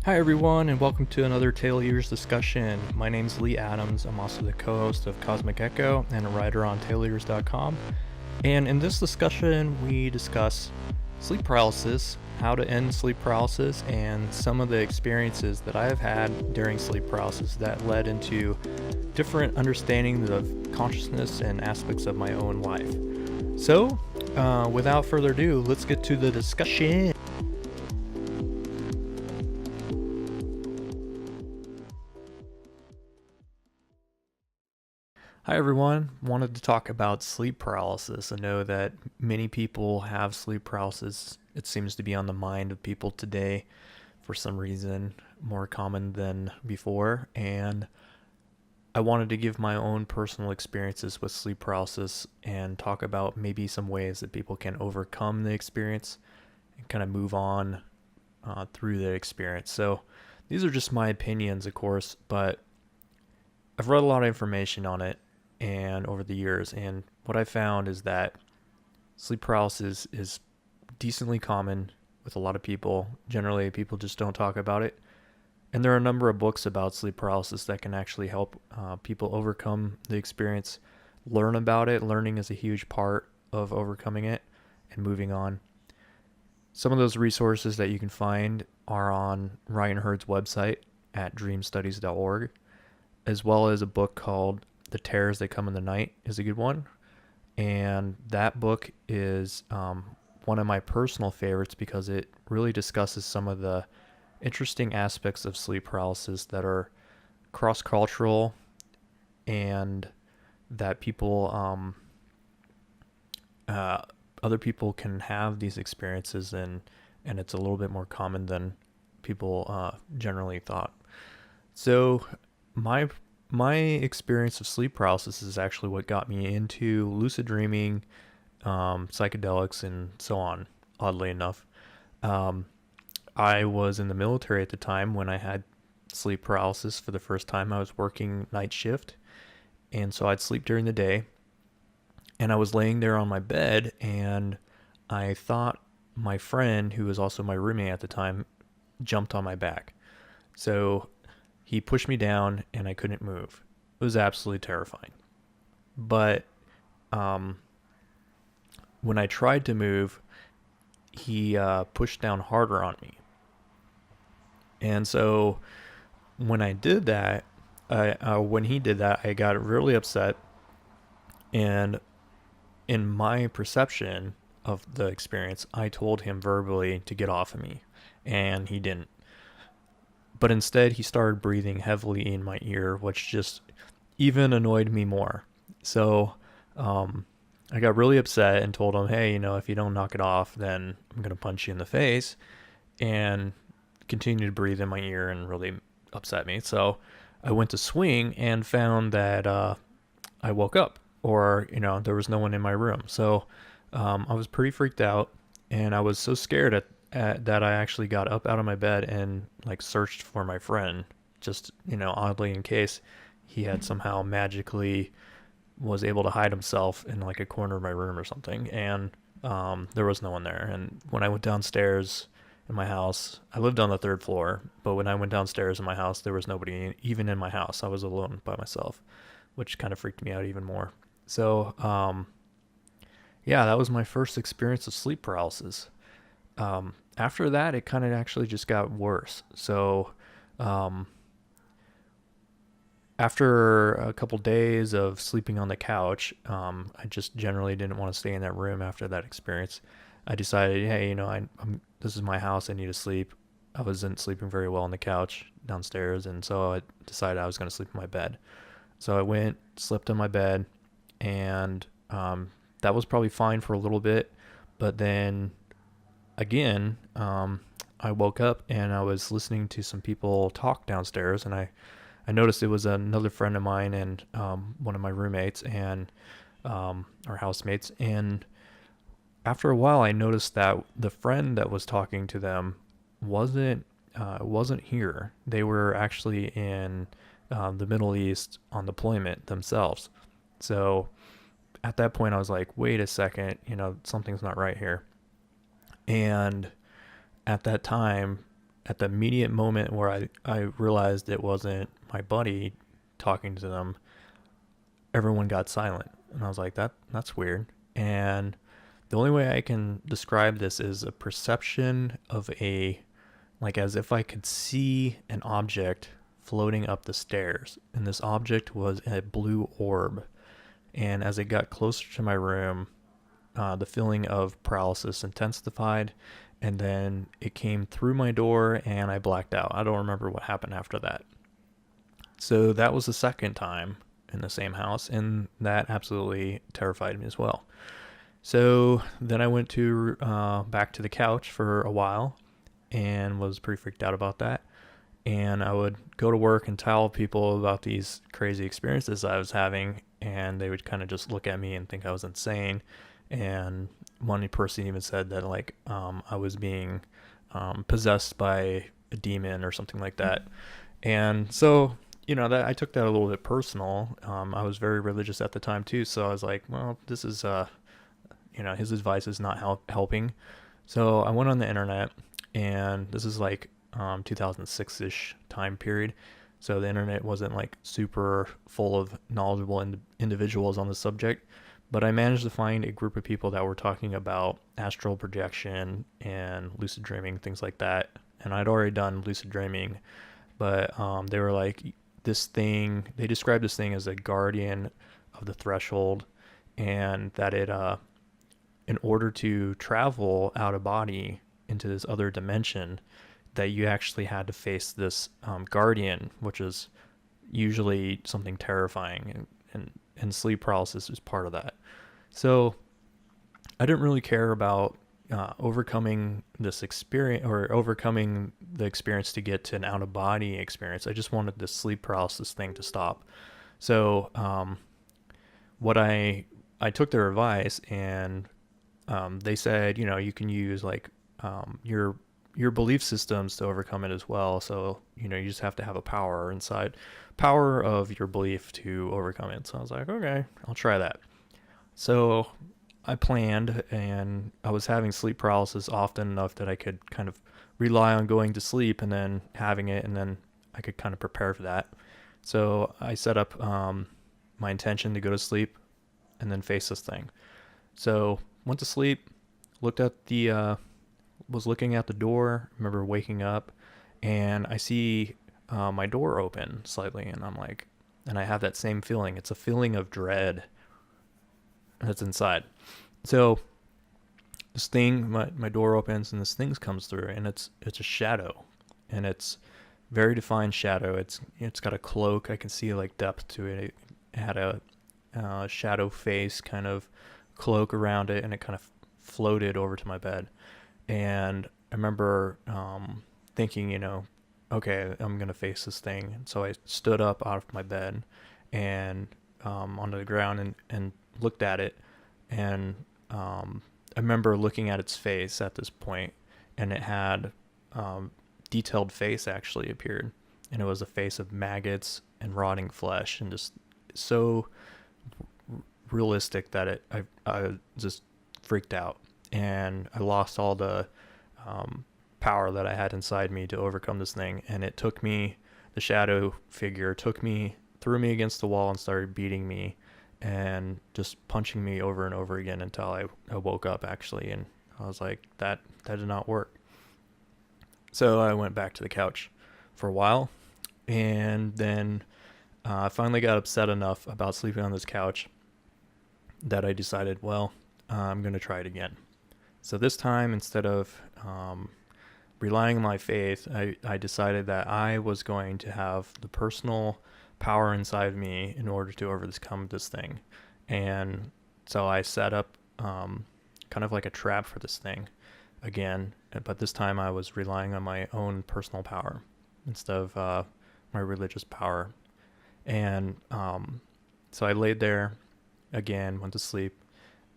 Hi everyone, and welcome to another TAILEATERS Discussion. My name is Lee Adams. I'm also the co-host of Cosmic Echo and a writer on TAILEATERS.com. And in this discussion, we discuss sleep paralysis, how to end sleep paralysis, and some of the experiences that I have had during sleep paralysis that led into different understandings of consciousness and aspects of my own life. So, without further ado, let's get to the discussion. Hi everyone, wanted to talk about sleep paralysis. I know that many people have sleep paralysis. It seems to be on the mind of people today for some reason, more common than before. And I wanted to give my own personal experiences with sleep paralysis and talk about maybe some ways that people can overcome the experience and kind of move on through the experience. So these are just my opinions, of course, but I've read a lot of information on it and over the years, and what I found is that sleep paralysis is decently common with a lot of people. Generally, people just don't talk about it. And there are a number of books about sleep paralysis that can actually help people overcome the experience, learn about it. Learning is a huge part of overcoming it and moving on. Some of those resources that you can find are on Ryan Hurd's website at dreamstudies.org, as well as a book called The Terrors That Come in the Night is a good one. And that book is one of my personal favorites because it really discusses some of the interesting aspects of sleep paralysis that are cross-cultural and that other people can have these experiences, and it's a little bit more common than people generally thought. So my experience of sleep paralysis is actually what got me into lucid dreaming, psychedelics, and so on. Oddly enough, I was in the military at the time when I had sleep paralysis for the first time. I was working night shift, and so I'd sleep during the day. And I was laying there on my bed, and I thought my friend, who was also my roommate at the time, jumped on my back. So he pushed me down and I couldn't move. It was absolutely terrifying. But when I tried to move, he pushed down harder on me. And so when I did that, when he did that, I got really upset. And in my perception of the experience, I told him verbally to get off of me, and he didn't. But instead, he started breathing heavily in my ear, which just even annoyed me more. So I got really upset and told him, hey, if you don't knock it off, then I'm going to punch you in the face, and continued to breathe in my ear and really upset me. So I went to swing and found that I woke up, or, there was no one in my room. So I was pretty freaked out, and I was so scared that I actually got up out of my bed and searched for my friend, just, oddly, in case he had somehow magically was able to hide himself in a corner of my room or something. And there was no one there. And when I went downstairs in my house, I lived on the third floor, but when I went downstairs in my house, there was nobody even in my house. I was alone by myself, which kind of freaked me out even more. So, yeah, that was my first experience of sleep paralysis. After that, it kind of actually just got worse. So, after a couple days of sleeping on the couch, I just generally didn't want to stay in that room after that experience. I decided, hey, this is my house. I need to sleep. I wasn't sleeping very well on the couch downstairs, and so I decided I was going to sleep in my bed. So I went, slept in my bed, and that was probably fine for a little bit. But then again, I woke up and I was listening to some people talk downstairs, and I noticed it was another friend of mine and one of my roommates and our housemates. And after a while, I noticed that the friend that was talking to them wasn't here. They were actually in the Middle East on deployment themselves. So at that point, I was like, wait a second, something's not right here. And at that time, at the immediate moment where I realized it wasn't my buddy talking to them, everyone got silent. And I was like, that's weird. And the only way I can describe this is a perception of like as if I could see an object floating up the stairs. And this object was a blue orb. And as it got closer to my room, the feeling of paralysis intensified, and then it came through my door and I blacked out. I don't remember what happened after that. So that was the second time in the same house, and that absolutely terrified me as well. So then I went to back to the couch for a while and was pretty freaked out about that. And I would go to work and tell people about these crazy experiences I was having, and they would kind of just look at me and think I was insane. And one person even said that like I was being possessed by a demon or something like that. And so that I took that a little bit personal. I was very religious at the time too, so I was like, well, this is his advice is not helping. So I went on the internet, and this is like 2006-ish time period. So the internet wasn't like super full of knowledgeable individuals on the subject, but I managed to find a group of people that were talking about astral projection and lucid dreaming, things like that. And I'd already done lucid dreaming, but they were like, they described this thing as a guardian of the threshold, and that it, in order to travel out of body into this other dimension, that you actually had to face this guardian, which is usually something terrifying, and sleep paralysis is part of that. So I didn't really care about overcoming this experience or overcoming the experience to get to an out of body experience. I just wanted this sleep paralysis thing to stop. So what I took their advice, and they said, you can use like your belief systems to overcome it as well. So, you just have to have a power of your belief to overcome it. So I was like, okay, I'll try that. So I planned, and I was having sleep paralysis often enough that I could kind of rely on going to sleep and then having it, and then I could kind of prepare for that. So I set up my intention to go to sleep and then face this thing. So went to sleep, was looking at the door, remember waking up, and I see my door open slightly, and I'm like, and I have that same feeling. It's a feeling of dread that's inside. So this thing, my door opens, and this thing comes through, and it's a shadow, and it's very defined shadow. It's got a cloak. I can see like depth to it. It had a shadow face kind of cloak around it, and it kind of floated over to my bed. And I remember thinking, okay, I'm going to face this thing. And so I stood up out of my bed and onto the ground and looked at it. And I remember looking at its face at this point, and it had detailed face actually appeared. And it was a face of maggots and rotting flesh, and just so realistic that I just freaked out. And I lost all the power that I had inside me to overcome this thing. And it took me, the shadow figure threw me against the wall and started beating me and just punching me over and over again until I woke up actually. And I was like, that did not work. So I went back to the couch for a while, and then I finally got upset enough about sleeping on this couch that I decided, well, I'm going to try it again. So this time, instead of relying on my faith, I decided that I was going to have the personal power inside me in order to overcome this thing. And so I set up kind of like a trap for this thing again, but this time I was relying on my own personal power instead of my religious power. And so I laid there again, went to sleep,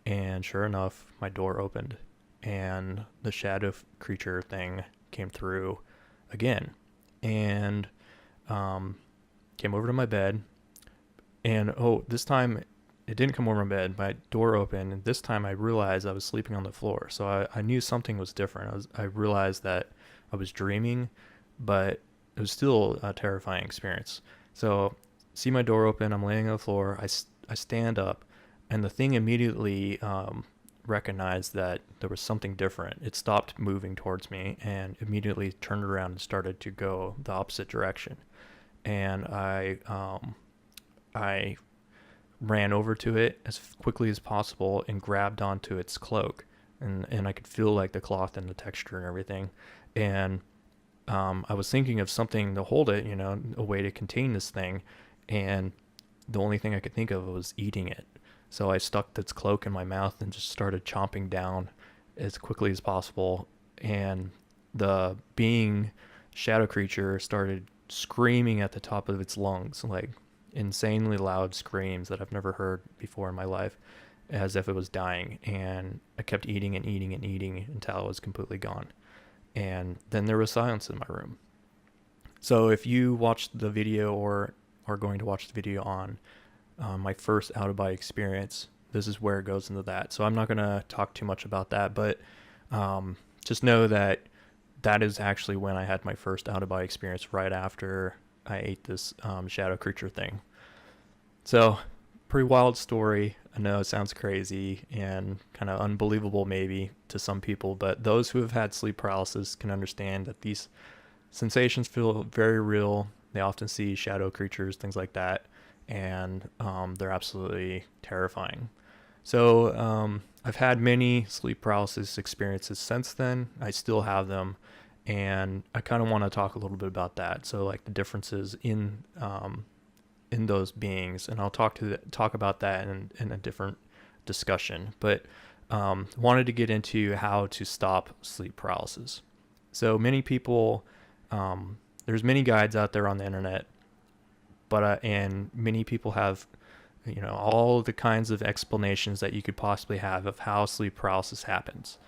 and sure enough, my door opened, and the shadow creature thing came through again, and came over to my bed. And this time it didn't come over my bed. My door opened, and this time I realized I was sleeping on the floor. So I knew something was different. I realized that I was dreaming, but it was still a terrifying experience. So, see my door open, I'm laying on the floor, I stand up, and the thing immediately recognized that there was something different. It stopped moving towards me and immediately turned around and started to go the opposite direction. And I ran over to it as quickly as possible and grabbed onto its cloak, and I could feel like the cloth and the texture and everything. And I was thinking of something to hold it, a way to contain this thing, and the only thing I could think of was eating it. So I stuck its cloak in my mouth and just started chomping down as quickly as possible. And the being shadow creature started screaming at the top of its lungs, like insanely loud screams that I've never heard before in my life, as if it was dying. And I kept eating and eating and eating until it was completely gone. And then there was silence in my room. So if you watched the video or are going to watch the video on my first out of body experience, this is where it goes into that. So I'm not going to talk too much about that, but just know that that is actually when I had my first out of body experience, right after I ate this shadow creature thing. So pretty wild story. I know it sounds crazy and kind of unbelievable maybe to some people, but those who have had sleep paralysis can understand that these sensations feel very real. They often see shadow creatures, things like that, and they're absolutely terrifying. So I've had many sleep paralysis experiences since then. I still have them, and I kind of want to talk a little bit about that. So like the differences in those beings, and I'll talk about that in a different discussion. But wanted to get into how to stop sleep paralysis. So many people, there's many guides out there on the internet, but and many people have all the kinds of explanations that you could possibly have of how sleep paralysis happens.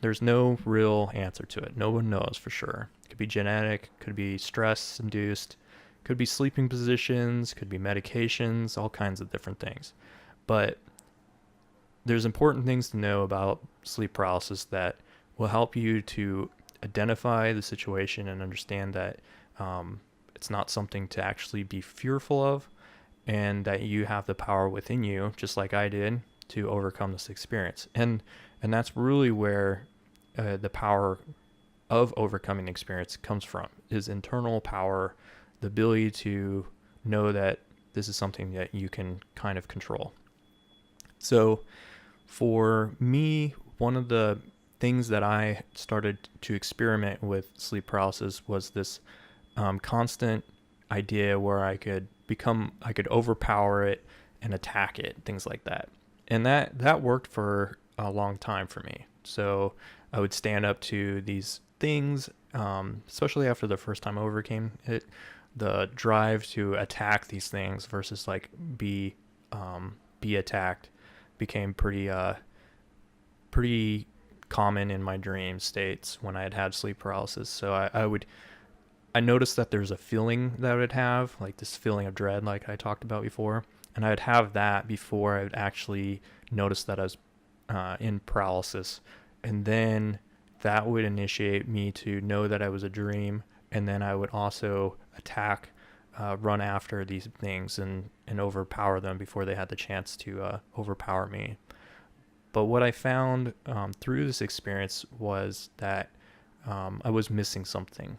There's no real answer to it. No one knows for sure. It could be genetic, could be stress induced, could be sleeping positions, could be medications, all kinds of different things. But there's important things to know about sleep paralysis that will help you to identify the situation and understand that it's not something to actually be fearful of, and that you have the power within you, just like I did, to overcome this experience. And that's really where the power of overcoming the experience comes from, is internal power, the ability to know that this is something that you can kind of control. So for me, one of the things that I started to experiment with sleep paralysis was this constant idea where I could overpower it and attack it, things like that. And that worked for a long time for me. So I would stand up to these things, especially after the first time I overcame it, the drive to attack these things versus like be attacked became pretty common in my dream states when I had sleep paralysis. So I noticed that there's a feeling that I would have, like this feeling of dread, like I talked about before, and I would have that before I would actually notice that I was in paralysis, and then that would initiate me to know that I was a dream, and then I would also attack, run after these things and overpower them before they had the chance to overpower me. But what I found through this experience was that I was missing something.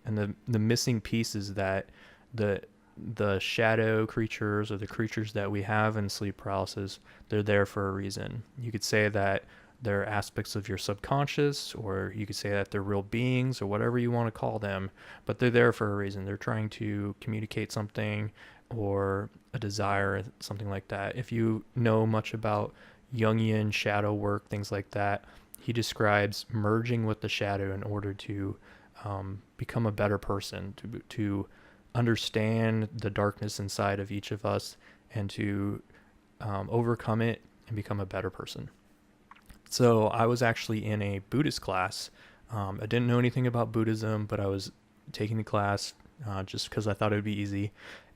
And the missing piece is that the shadow creatures, or the creatures that we have in sleep paralysis, they're there for a reason. You could say that they're aspects of your subconscious, or you could say that they're real beings, or whatever you want to call them, but they're there for a reason. They're trying to communicate something, or a desire, something like that. If you know much about Jungian shadow work, things like that, he describes merging with the shadow in order to become a better person, to understand the darkness inside of each of us, and to overcome it and become a better person. So I was actually in a Buddhist class. I didn't know anything about Buddhism, but I was taking the class just because I thought it would be easy.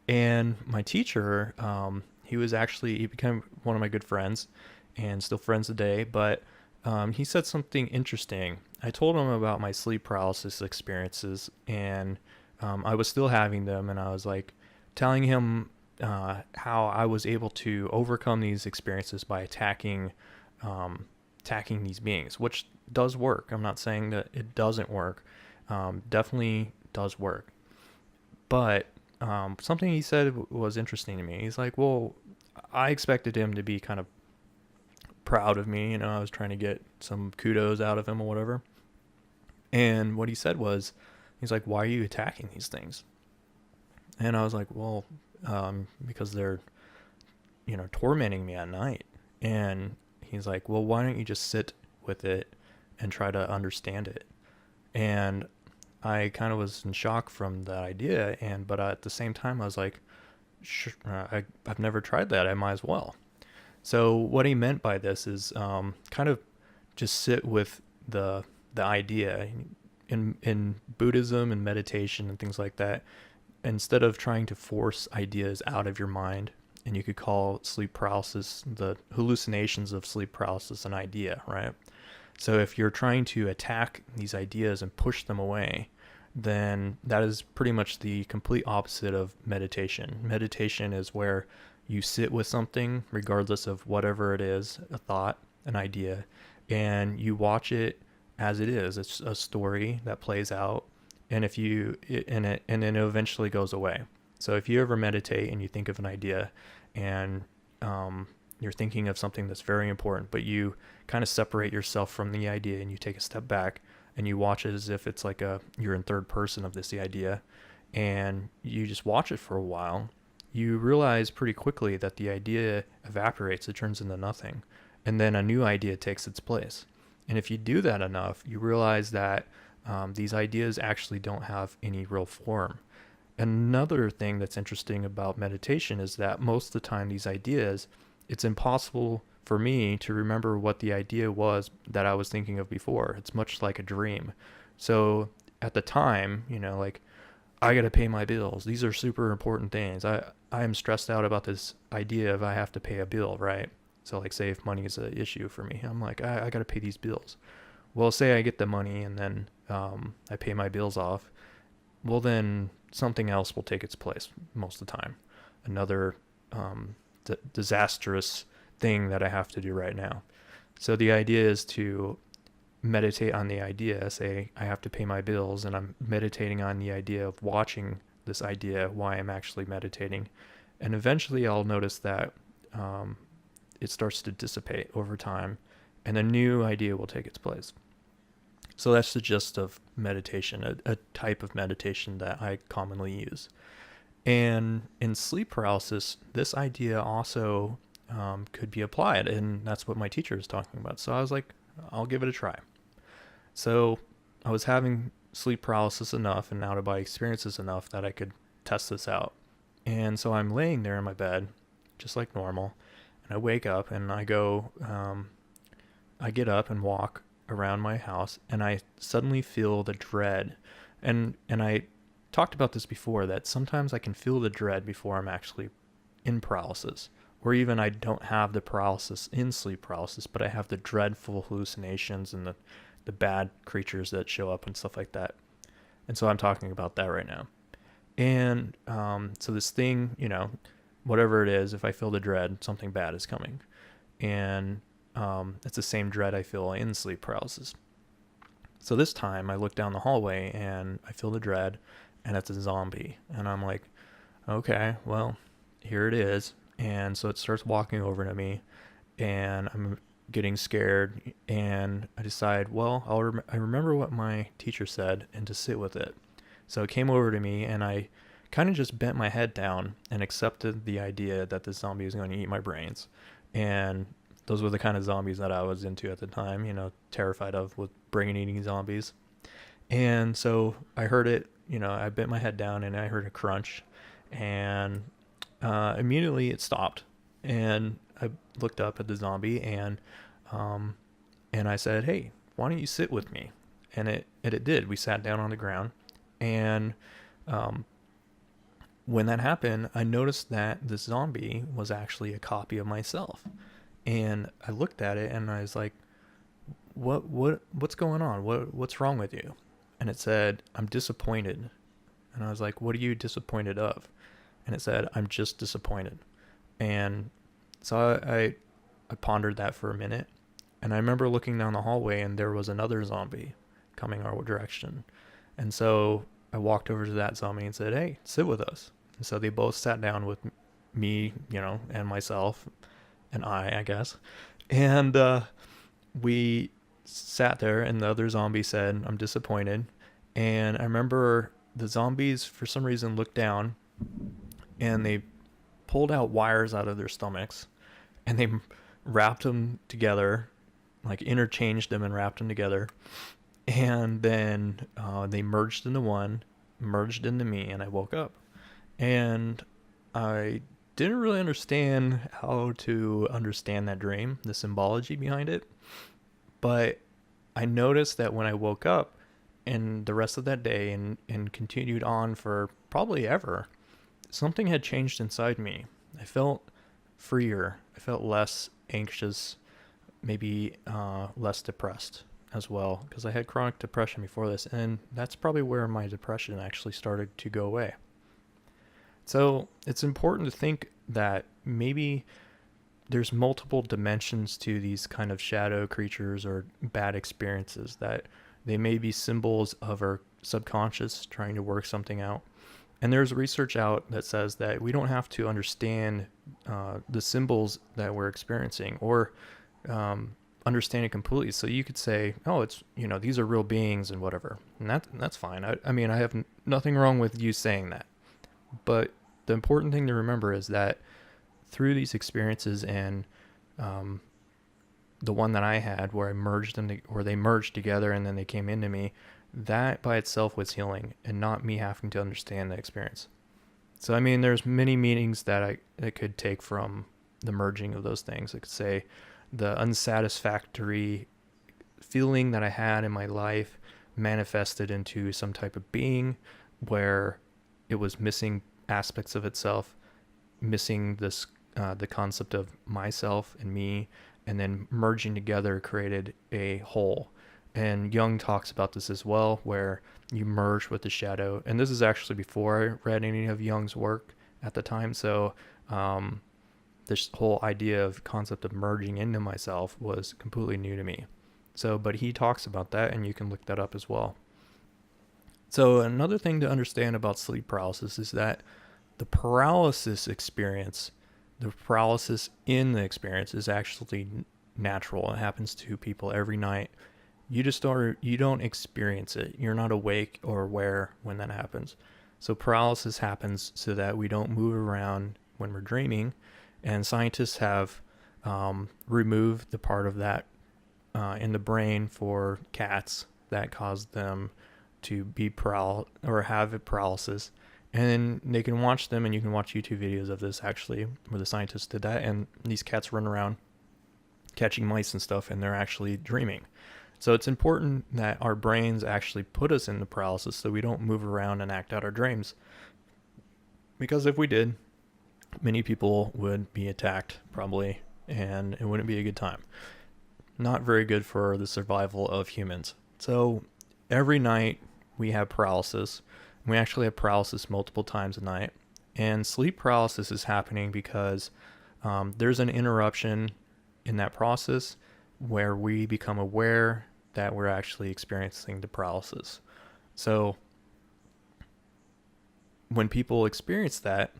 And my teacher, he became one of my good friends, and still friends today, but he said something interesting. I told him about my sleep paralysis experiences, and I was still having them, and I was like telling him how I was able to overcome these experiences by attacking these beings, which does work. I'm not saying that it doesn't work. Definitely does work. But something he said was interesting to me. He's like, well, I expected him to be kind of proud of me. I was trying to get some kudos out of him or whatever. And what he said was, he's like, why are you attacking these things? And I was like, well, because they're, tormenting me at night. And he's like, well, why don't you just sit with it and try to understand it? And I kind of was in shock from that idea. But at the same time, I was like, sure, I've never tried that. I might as well. So what he meant by this is kind of just sit with the idea in Buddhism and meditation and things like that. Instead of trying to force ideas out of your mind, and you could call sleep paralysis, the hallucinations of sleep paralysis, an idea, right? So if you're trying to attack these ideas and push them away, then that is pretty much the complete opposite of meditation. Meditation is where you sit with something, regardless of whatever it is, a thought, an idea, and you watch it as it is. It's a story that plays out, and and then it eventually goes away. So if you ever meditate and you think of an idea, and you're thinking of something that's very important, but you kind of separate yourself from the idea and you take a step back and you watch it as if it's like you're in third person of this idea, and you just watch it for a while, you realize pretty quickly that the idea evaporates, it turns into nothing, and then a new idea takes its place. And if you do that enough, you realize that these ideas actually don't have any real form. Another thing that's interesting about meditation is that most of the time these ideas, it's impossible for me to remember what the idea was that I was thinking of before. It's much like a dream. So at the time, like, I got to pay my bills. These are super important things. I am stressed out about this idea of I have to pay a bill, right? So like, say if money is an issue for me, I'm like, I got to pay these bills. Well, say I get the money and then I pay my bills off. Well, then something else will take its place most of the time. Another disastrous thing that I have to do right now. So the idea is to meditate on the idea, say I have to pay my bills, and I'm meditating on the idea of watching this idea while I'm actually meditating. And eventually I'll notice that it starts to dissipate over time, and a new idea will take its place. So that's the gist of meditation, a type of meditation that I commonly use. And in sleep paralysis, this idea also could be applied, and that's what my teacher is talking about. So I was like, I'll give it a try. So I was having sleep paralysis enough and out-of-body experiences enough that I could test this out. And so I'm laying there in my bed, just like normal, and I wake up and I get up and walk around my house, and I suddenly feel the dread. And I talked about this before, that sometimes I can feel the dread before I'm actually in paralysis, or even I don't have the paralysis in sleep paralysis, but I have the dreadful hallucinations and the bad creatures that show up and stuff like that. And so I'm talking about that right now. And so this thing, whatever it is, if I feel the dread, something bad is coming. And it's the same dread I feel in sleep paralysis. So this time I look down the hallway and I feel the dread, and it's a zombie. And I'm like, okay, well, here it is. And so it starts walking over to me, and I'm getting scared, and I decide, well, I remember what my teacher said, and to sit with it. So it came over to me, and I kind of just bent my head down and accepted the idea that this zombie was going to eat my brains. And those were the kind of zombies that I was into at the time, terrified of, with brain-eating zombies. And so I heard it, I bent my head down, and I heard a crunch, and immediately it stopped. And I looked up at the zombie, and I said, hey, why don't you sit with me? And it did. We sat down on the ground, and when that happened, I noticed that this zombie was actually a copy of myself. And I looked at it and I was like, what's going on? What's wrong with you? And it said, I'm disappointed. And I was like, what are you disappointed of? And it said, I'm just disappointed. And so I pondered that for a minute. And I remember looking down the hallway and there was another zombie coming our direction. And so I walked over to that zombie and said, hey, sit with us. And so they both sat down with me, and myself and I guess. And we sat there and the other zombie said, I'm disappointed. And I remember the zombies, for some reason, looked down and they pulled out wires out of their stomachs and they wrapped them together, like interchanged them and wrapped them together. And then they merged into one, merged into me, and I woke up. And I didn't really understand how to understand that dream, the symbology behind it. But I noticed that when I woke up and the rest of that day and continued on for probably ever, something had changed inside me. I felt freer. I felt less anxious, maybe less depressed as well, because I had chronic depression before this, and that's probably where my depression actually started to go away. So it's important to think that maybe there's multiple dimensions to these kind of shadow creatures or bad experiences, that they may be symbols of our subconscious trying to work something out. And there's research out that says that we don't have to understand the symbols that we're experiencing or understand it completely. So you could say, oh, it's, these are real beings and whatever. And that's fine. I mean, I have nothing wrong with you saying that. But the important thing to remember is that through these experiences and the one that I had where they merged together and then they came into me, that by itself was healing and not me having to understand the experience. So, I mean, there's many meanings that I could take from the merging of those things. I could say the unsatisfactory feeling that I had in my life manifested into some type of being where it was missing aspects of itself, missing this the concept of myself and me, and then merging together created a whole. And Jung talks about this as well, where you merge with the shadow. And this is actually before I read any of Jung's work at the time. So this whole idea of concept of merging into myself was completely new to me. So, but he talks about that, and you can look that up as well. So another thing to understand about sleep paralysis is that the paralysis experience, the paralysis in the experience, is actually natural. It happens to people every night. You don't experience it. You're not awake or aware when that happens. So paralysis happens so that we don't move around when we're dreaming. And scientists have removed the part of that in the brain for cats that caused them to be have paralysis. And they can watch them, and you can watch YouTube videos of this actually, where the scientists did that. And these cats run around catching mice and stuff, and they're actually dreaming. So it's important that our brains actually put us in the paralysis so we don't move around and act out our dreams. Because if we did, many people would be attacked probably, and it wouldn't be a good time. Not very good for the survival of humans. So every night we have paralysis. We actually have paralysis multiple times a night. And sleep paralysis is happening because there's an interruption in that process where we become aware that we're actually experiencing the paralysis. So when people experience that,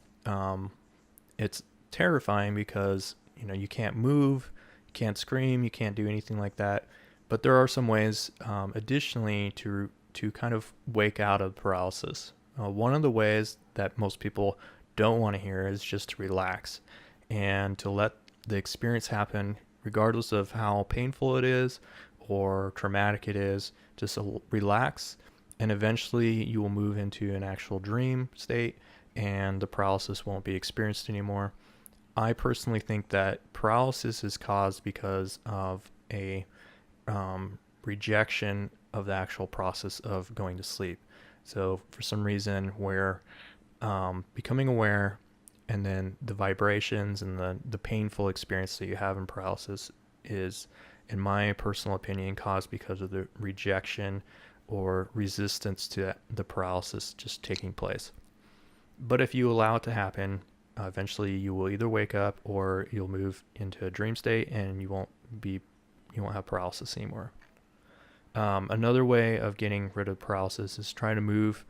it's terrifying because, you can't move, you can't scream, you can't do anything like that. But there are some ways, additionally, to kind of wake out of paralysis. One of the ways that most people don't want to hear is just to relax and to let the experience happen regardless of how painful it is or traumatic it is. Just relax, and eventually you will move into an actual dream state and the paralysis won't be experienced anymore. I personally think that paralysis is caused because of a rejection of the actual process of going to sleep. So for some reason we're becoming aware, and then the vibrations and the painful experience that you have in paralysis is in my personal opinion, caused because of the rejection or resistance to the paralysis just taking place. But if you allow it to happen, eventually you will either wake up or you'll move into a dream state and you won't have paralysis anymore. Another way of getting rid of paralysis is try to move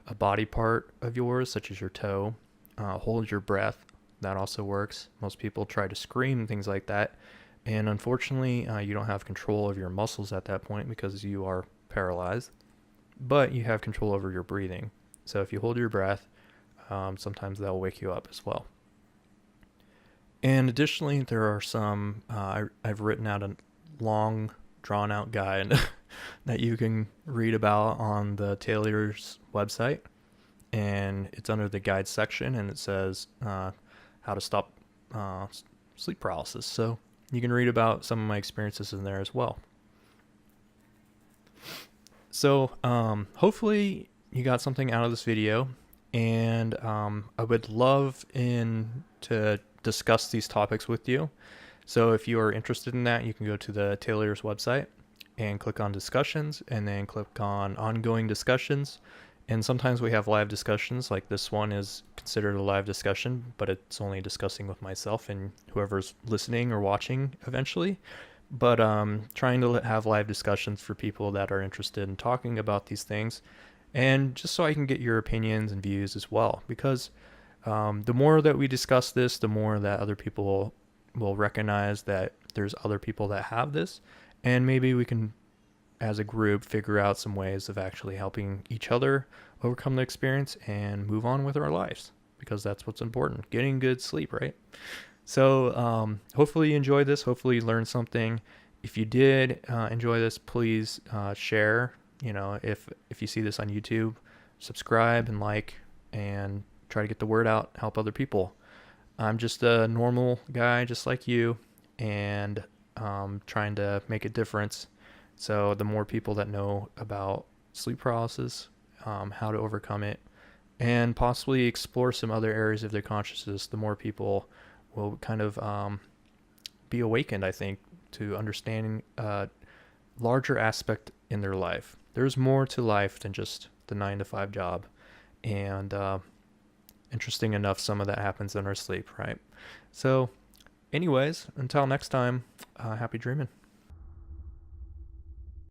a body part of yours, such as your toe. Hold your breath. That also works. Most people try to scream, things like that. And unfortunately, you don't have control of your muscles at that point because you are paralyzed. But you have control over your breathing. So if you hold your breath, sometimes that will wake you up as well. And additionally, there are some, I've written out a long, drawn out guide that you can read about on the TAILEATERS website. And it's under the guide section, and it says how to stop sleep paralysis. So you can read about some of my experiences in there as well. So hopefully you got something out of this video, and I would love to discuss these topics with you. So if you are interested in that, you can go to the TAILEATERS website and click on discussions, and then click on ongoing discussions. And sometimes we have live discussions, like this one is considered a live discussion, but it's only discussing with myself and whoever's listening or watching eventually. But trying to have live discussions for people that are interested in talking about these things, and just so I can get your opinions and views as well. Because the more that we discuss this, the more that other people will recognize that there's other people that have this, and maybe we can, as a group, figure out some ways of actually helping each other overcome the experience and move on with our lives, because that's what's important, getting good sleep, right? So hopefully you enjoyed this. Hopefully you learned something. If you did enjoy this, please share. If you see this on YouTube, subscribe and like, and try to get the word out, help other people. I'm just a normal guy just like you, and trying to make a difference. So the more people that know about sleep paralysis, how to overcome it, and possibly explore some other areas of their consciousness, the more people will kind of be awakened, I think, to understanding a larger aspect in their life. There's more to life than just the 9-to-5 job. And interesting enough, some of that happens in our sleep, right? So anyways, until next time, happy dreaming.